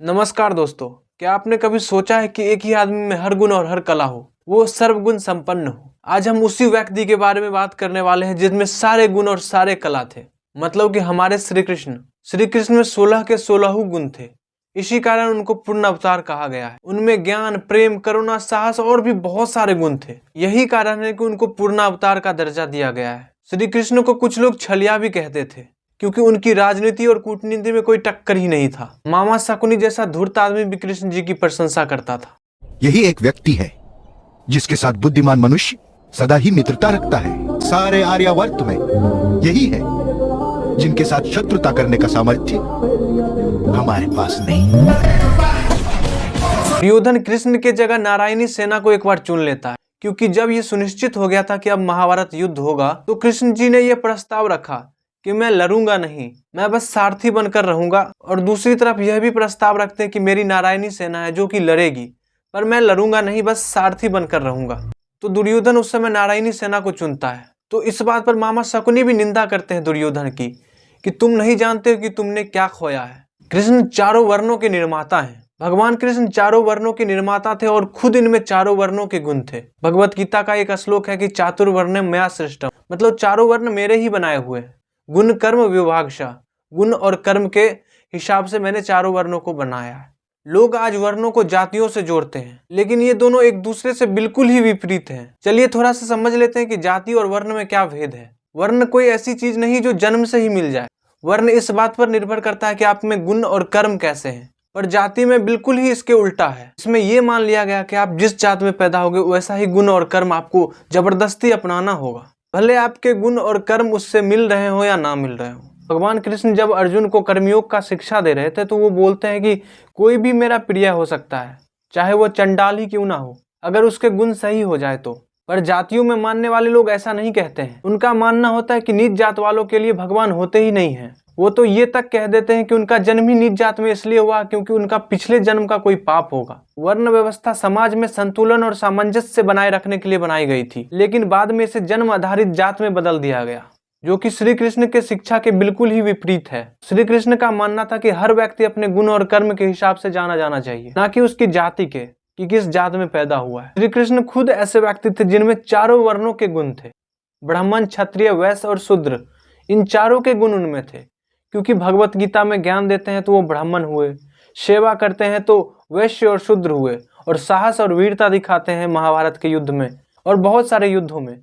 नमस्कार दोस्तों, क्या आपने कभी सोचा है कि एक ही आदमी में हर गुण और हर कला हो, वो सर्वगुण संपन्न हो। आज हम उसी व्यक्ति के बारे में बात करने वाले हैं जिसमें सारे गुण और सारे कला थे। मतलब कि हमारे श्री कृष्ण में 16 के 16 गुण थे। इसी कारण उनको पूर्ण अवतार कहा गया है। उनमें ज्ञान, प्रेम, करुणा, साहस और भी बहुत सारे गुण थे। यही कारण है कि उनको पूर्ण अवतार का दर्जा दिया गया है। श्री कृष्ण को कुछ लोग छलिया भी कहते थे, क्योंकि उनकी राजनीति और कूटनीति में कोई टक्कर ही नहीं था। मामा शकुनी जैसा धूर्त आदमी भी कृष्ण जी की प्रशंसा करता था। यही एक व्यक्ति है जिसके साथ बुद्धिमान मनुष्य सदा ही मित्रता रखता है। सारे आर्यावर्त में यही है जिनके साथ शत्रुता करने का सामर्थ्य हमारे पास नहीं। दुर्योधन कृष्ण के जगह नारायणी सेना को एक बार चुन लेता है, क्योंकि जब ये सुनिश्चित हो गया था कि अब महाभारत युद्ध होगा, तो कृष्ण जी ने यह प्रस्ताव रखा कि मैं लड़ूंगा नहीं, मैं बस सारथी बनकर रहूंगा। और दूसरी तरफ यह भी प्रस्ताव रखते हैं कि मेरी नारायणी सेना है जो कि लड़ेगी, पर मैं लड़ूंगा नहीं, बस सारथी बनकर रहूंगा। तो दुर्योधन उस समय नारायणी सेना को चुनता है। तो इस बात पर मामा शकुनी भी निंदा करते हैं दुर्योधन की कि तुम नहीं जानते हो कि तुमने क्या खोया है। कृष्ण चारों वर्णों के निर्माता हैं। भगवान कृष्ण चारों वर्णों के निर्माता थे और खुद इनमें चारों वर्णों के गुण थे। भगवत गीता का एक श्लोक है कि चातुर्वर्ण्यम मया सृष्टम, मतलब चारों वर्ण मेरे ही बनाए हुए हैं। गुण कर्म विभागशः, गुण और कर्म के हिसाब से मैंने चारों वर्णों को बनाया है। लोग आज वर्णों को जातियों से जोड़ते हैं, लेकिन ये दोनों एक दूसरे से बिल्कुल ही विपरीत हैं। चलिए थोड़ा सा समझ लेते हैं कि जाति और वर्ण में क्या भेद है। वर्ण कोई ऐसी चीज नहीं जो जन्म से ही मिल जाए। वर्ण इस बात पर निर्भर करता है कि आप में गुण और कर्म कैसे हैं। पर जाति में बिल्कुल ही इसके उल्टा है। इसमें यह मान लिया गया कि आप जिस जात में पैदा होगे वैसा ही गुण और कर्म आपको जबरदस्ती अपनाना होगा, भले आपके गुण और कर्म उससे मिल रहे हो या ना मिल रहे हो। भगवान कृष्ण जब अर्जुन को कर्मयोग का शिक्षा दे रहे थे तो वो बोलते हैं कि कोई भी मेरा प्रिय हो सकता है, चाहे वो चंडाल ही क्यों ना हो, अगर उसके गुण सही हो जाए तो। पर जातियों में मानने वाले लोग ऐसा नहीं कहते हैं। उनका मानना होता है कि नीच जात वालों के लिए भगवान होते ही नहीं है। वो तो ये तक कह देते हैं कि उनका जन्म ही नीच जात में इसलिए हुआ क्योंकि उनका पिछले जन्म का कोई पाप होगा। वर्ण व्यवस्था समाज में संतुलन और सामंजस्य बनाए रखने के लिए बनाई गई थी, लेकिन बाद में इसे जन्म आधारित जात में बदल दिया गया, जो कि श्री कृष्ण के शिक्षा के बिल्कुल ही विपरीत है। श्री कृष्ण का मानना था कि हर व्यक्ति अपने गुण और कर्म के हिसाब से जाना जाना चाहिए, ना कि उसकी जाति के कि किस जात में पैदा हुआ है। श्री कृष्ण खुद ऐसे व्यक्ति थे जिनमें चारों वर्णों के गुण थे। ब्राह्मण, क्षत्रिय, वैश्य और शूद्र, इन चारों के गुण उनमें थे। क्योंकि भगवत गीता में ज्ञान देते हैं तो वो ब्राह्मण हुए, सेवा करते हैं तो वैश्य और शूद्र हुए, और साहस और वीरता दिखाते हैं महाभारत के युद्ध में और बहुत सारे युद्धों में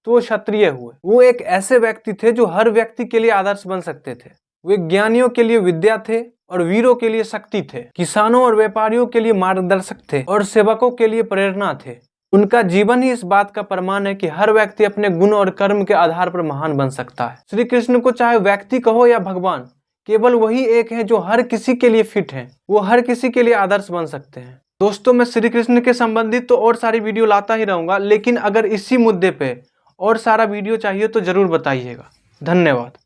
तो वो क्षत्रिय हुए। वो एक ऐसे व्यक्ति थे जो हर व्यक्ति के लिए आदर्श बन सकते थे। वे ज्ञानियों के लिए विद्या थे और वीरों के लिए शक्ति थे, किसानों और व्यापारियों के लिए मार्गदर्शक थे और सेवकों के लिए प्रेरणा थे। उनका जीवन ही इस बात का प्रमाण है कि हर व्यक्ति अपने गुण और कर्म के आधार पर महान बन सकता है। श्री कृष्ण को चाहे व्यक्ति कहो या भगवान, केवल वही एक है जो हर किसी के लिए फिट है। वो हर किसी के लिए आदर्श बन सकते हैं। दोस्तों, मैं श्री कृष्ण के संबंधित तो और सारी वीडियो लाता ही रहूंगा, लेकिन अगर इसी मुद्दे पे और सारा वीडियो चाहिए तो जरूर बताइएगा। धन्यवाद।